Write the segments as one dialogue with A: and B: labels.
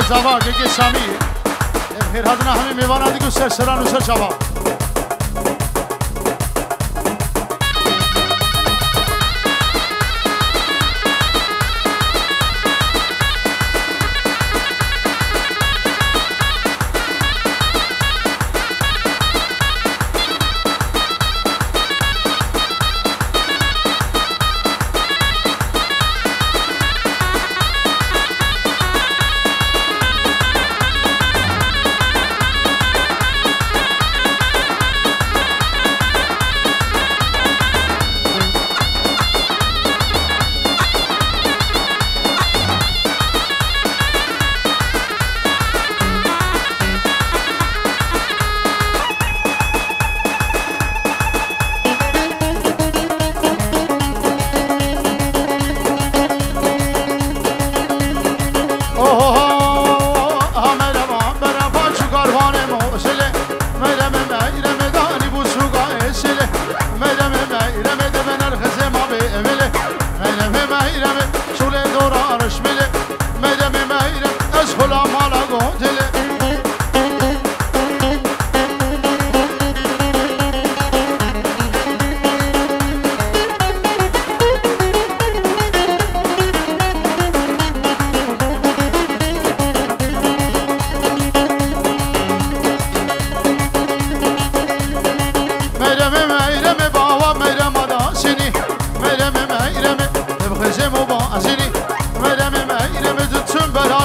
A: زاوا که شامی خیر هدنا همه میوانا دیگه سر سران و سر شوا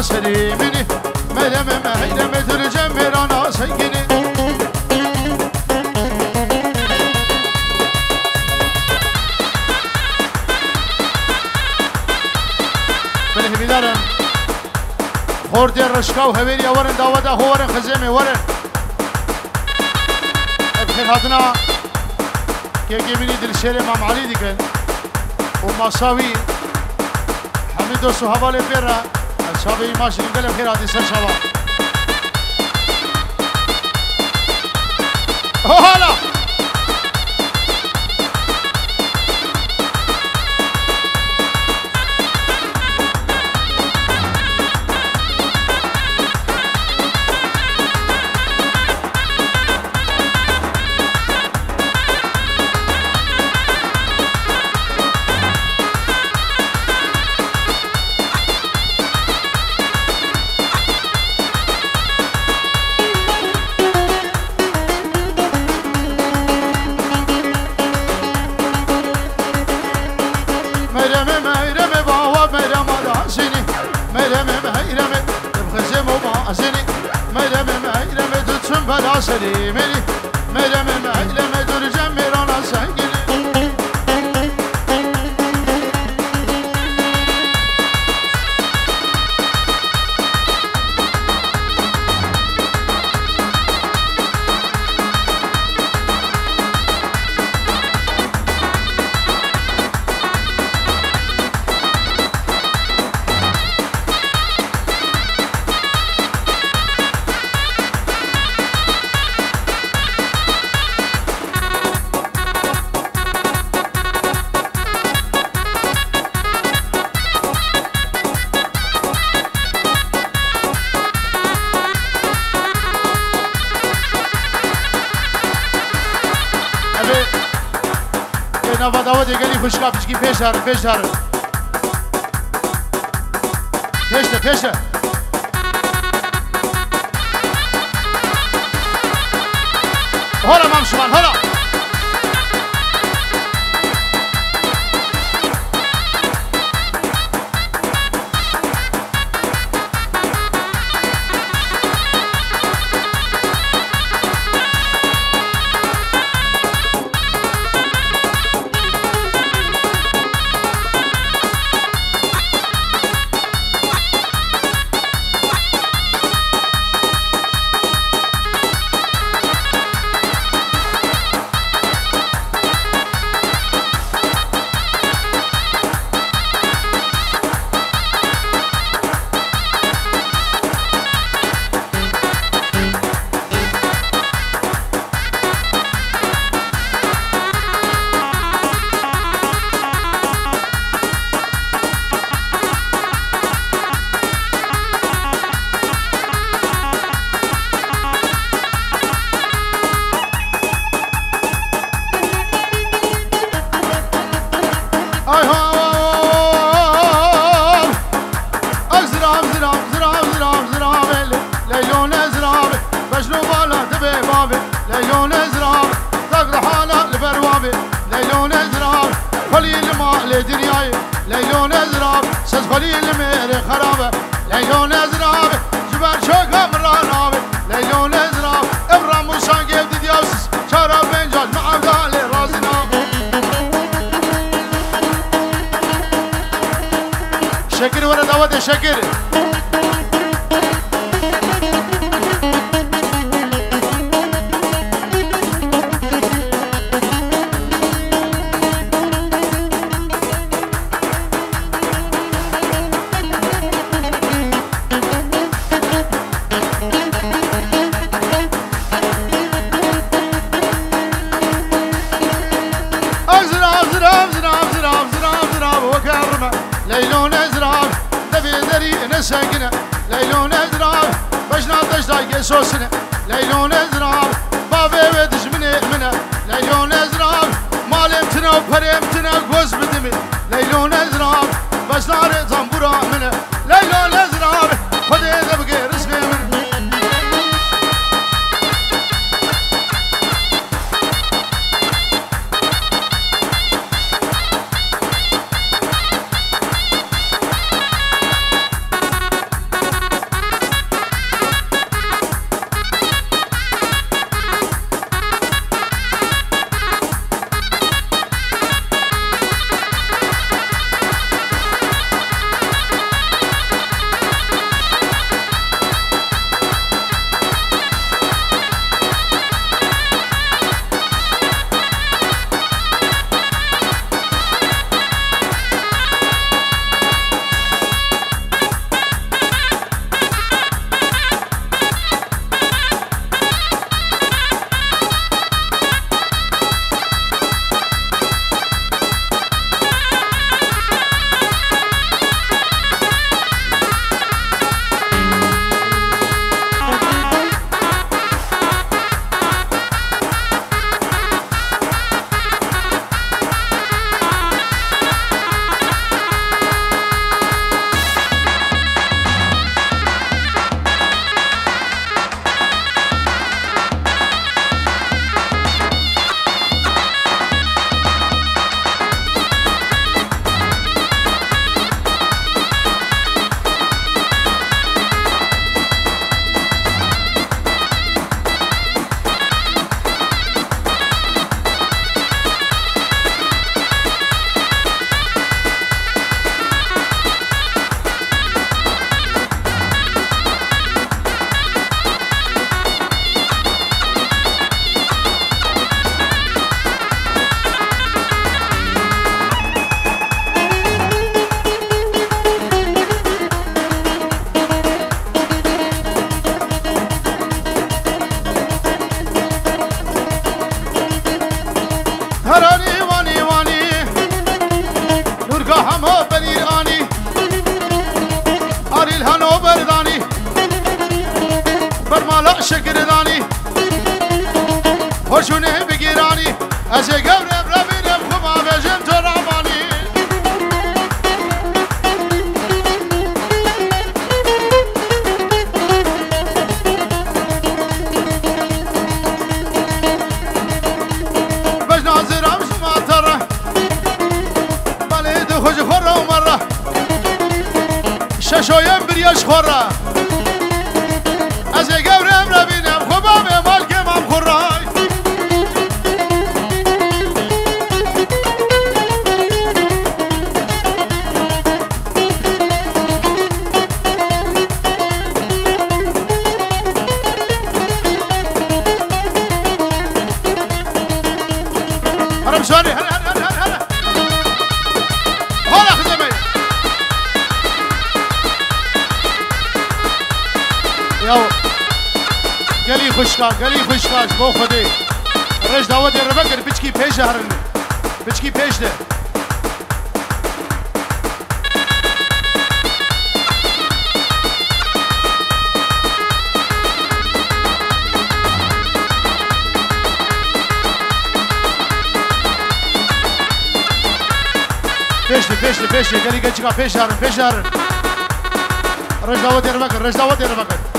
A: سليمني ملم مهيلم ترجم رانا سيقني بله بیدارم خوردی رشکا و هویری ورن داودا هو ورن خزیمی ورن ابخیر هاتنا که بینی دلشیر امام علی دیگن و ماساوی حمید و صحابه پیرا شابه ماشین گلم خیر هاتی سر شبا حالا بلا سليمني ملم مهيلم ترجم رانا سيقني نوا داوا دیگری خوشگاه پیشکی پیش داره پیش داره پیشه پیشه هلا مام شمان هلا دنیای لیلون ازراب سز خلی المیر خرابه لیلون ازراب جبر شوکم رانابه لیلون ازراب ابرام موسان گفت دیوس چارا بنجال معبدال رازنا شکر ورد دعوت شکر لیلون ازراب دبی دری نسگنه لیلون ازراب بجنا تشتاق سوسنه لیلون ازراب بابه ودش منه لیلون ازراب مالم تنا و پرم تنا گوز بدمه لیلون ازراب بجنا رزم برا منه لیلون ازراب خده دبگه رزقه منه شکردانی خوشونه بگیرانی از گورم ربینم خوبا بجم تو رامانی بجنا زرام شما تره بلید خوش خوره و مره ششویم بریش خوره از گورم ربینم خوبا به مال که من خورای حرم شانی هلا هلا هلا هلا هلا خدمه یاو گلی خوشکاش با خودی رش دعوت رو بکر بچکی پیش هرن بچکی پیش ده پیش ده گلی گچکا پیش هرن رش دعوت رو بکر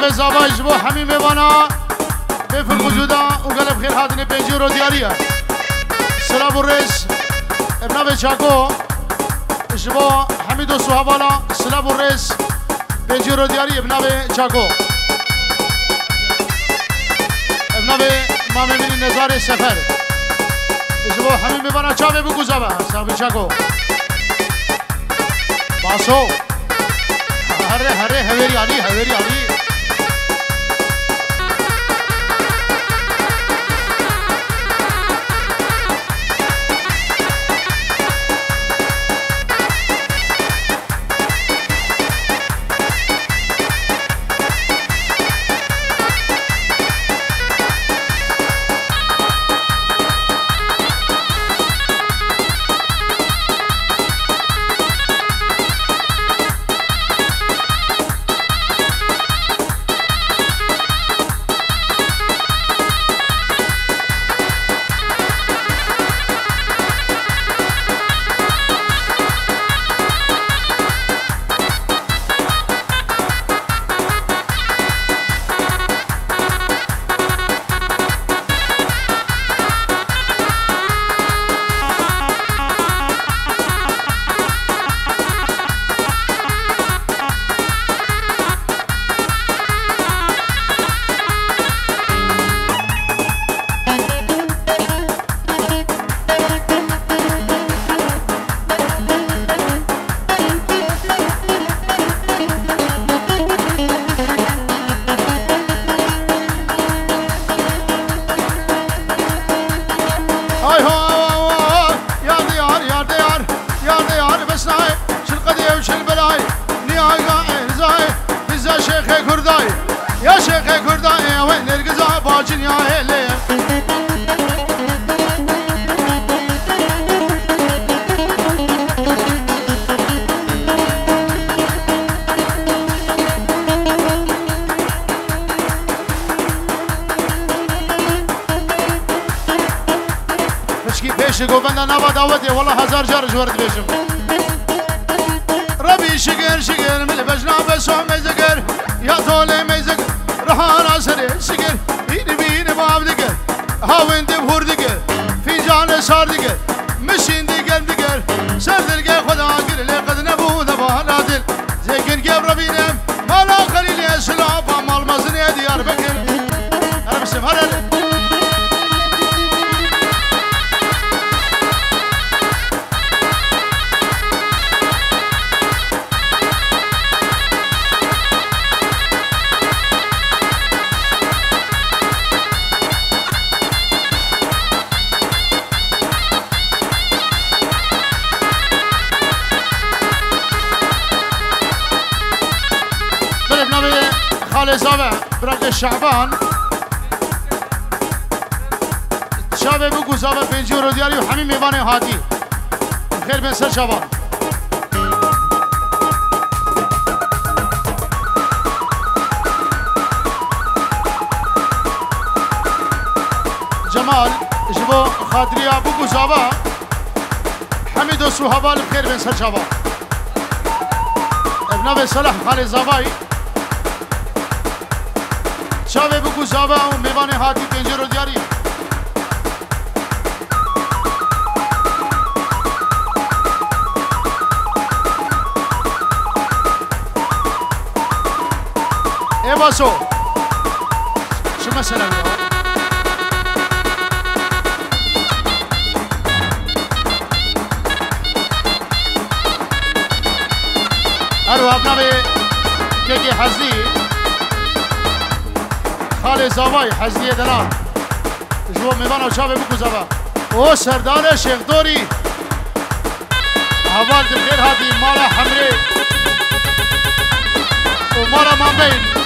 A: خالد زاباي جبو حمي ميوانا بفر موجودا وقلب خير هادني بيجيرو ديارية سلام الرئيس ابن ابي شاكو جبو حميدو سوهبالا سلام الرئيس بيجيرو ديارية ابن ابي شاكو ابن ابي مامي من نزاري سفر جبو حمي ميوانا چاوه بگو زابا سلام شاكو باسو هره هره هویری علی هویری علی گوبنده نوا دعوتی والله هزار جارج ورد بیشم ربی شگر شگر مل بجنا بسو مزگر یا طول مزگر رهان آسره شگر این بین باب دیگر هاوین دی بور دیگر فنجان سار دیگر مشین دیگر دیگر سر دل که خدا گر لقد نبود بالا دل زکن که ربینم مالا خلیل اسلام با مال مزنی دیار بکر هر بسم هر زابع برق الشعبان شابه بگو زابع بنجی و رودیاری و همین میوان هاتی خیر بن سر شابان جمال جبو خاطریا بگو زابع حمید و سوهبال خیر بن سر شابان ابن صلاح خالد زابعی شابه بگو زابه و میوان هاتی پنجه رو دیاری ای باسو شما سلام ارو اپنا به که حزی خالد زاوای حزیه دلال جو میوان و شابه بگو زابه او سردار شیخ دوری اول دلگیر هاتی مالا حمره و مالا مانبین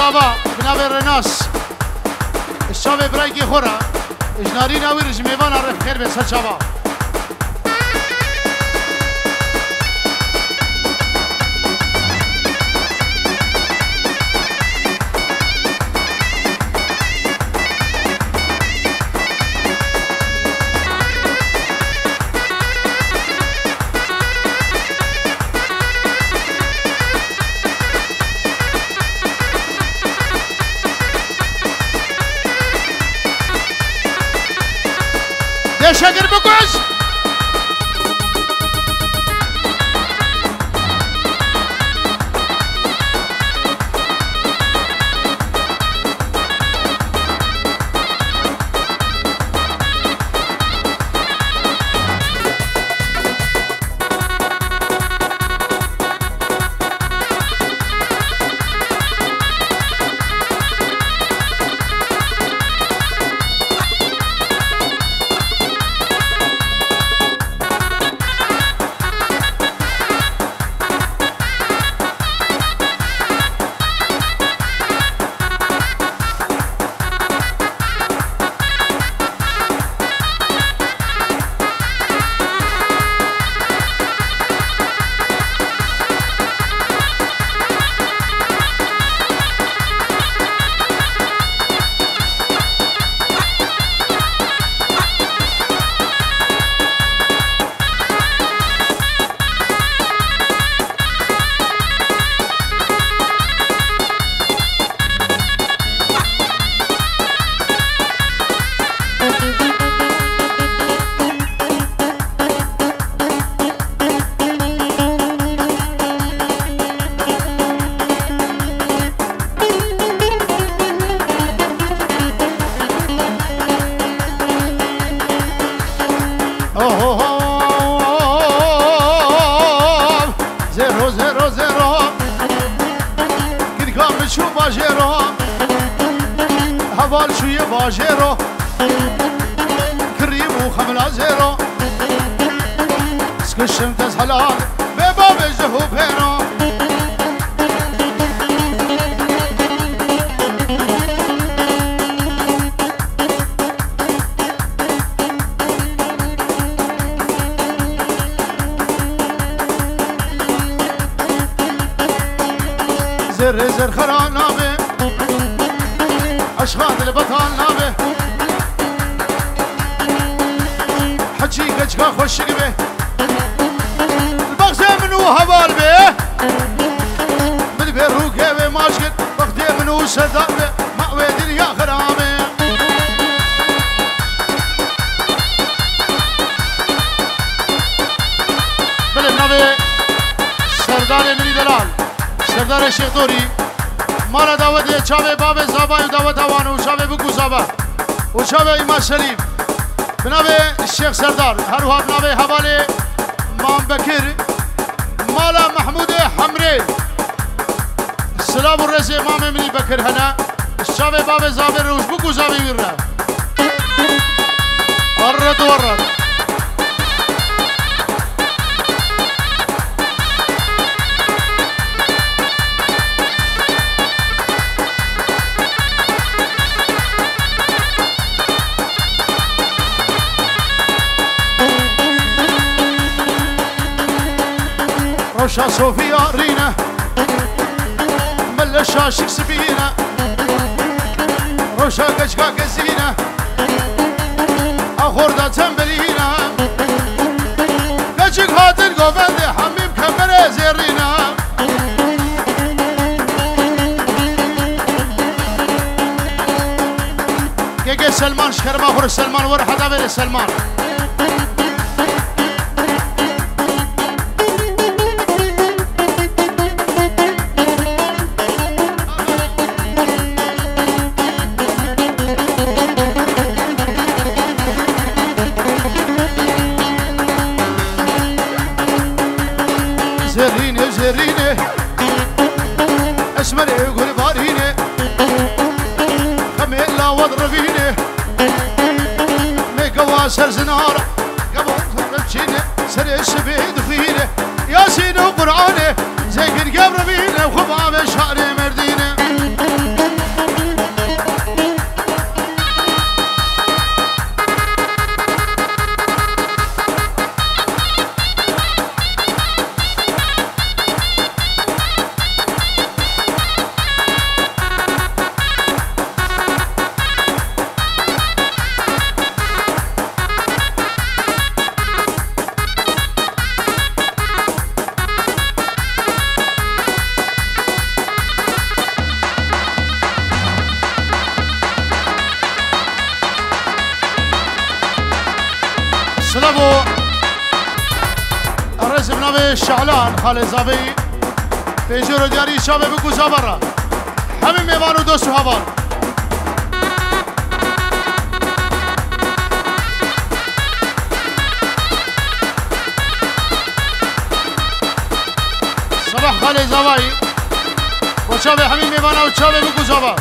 A: زابا بنابه رناس الشابه برایگی خورا اجناری ناوی رجمیوان عرف خیر به سر شابا شاگر بکش باجرو كريم وخملا زيرو سكشم تزحلال بباب الجهو بيرو زر زر خران نابه اشغال البطال نابه حجي قجقا خوش به البغزة منو هبال به من بيروكي به ماشكت بغدي منو سردار به مأوي دنيا خرامه بل النبي سردار مني دلال سردار الشيخ دوري مالا دعوت چاوه باب زابا دعوت اوانو شاوه بگو زابا و شاوه ایمان شریف بنابه الشيخ سردار هروها بنابه حواله مام بكر مالا محمود حمري السلام الرئيس امام مني بكر هنا الشاوه باب زابا روش بگو زابا ويرنا ورد ورد روشا صوفيا رينا ملشا شك سبينا روشا قشقا قزينا أخوردا تنبلينا لجيك هاتن قوبند حميم كمرة زيرينا كيكي سلمان شكر ما خور سلمان ورحدا بير سلمان زرينه زرينه اسمري يقول بارينه خميلا واضربينه ميقوا سر زناره قبل تربشينه سر السبيد فينه ياسين وقرآنه زي قد قبر بينه وخباب شعري مردينه لبو الرسم نبي شعلان خالد زابي بيجور دياري شابه بكو زبرة همين ميوانو دوستو هبال صباح خالد زابي وشابه همين ميوانا وشابه بكو زبرة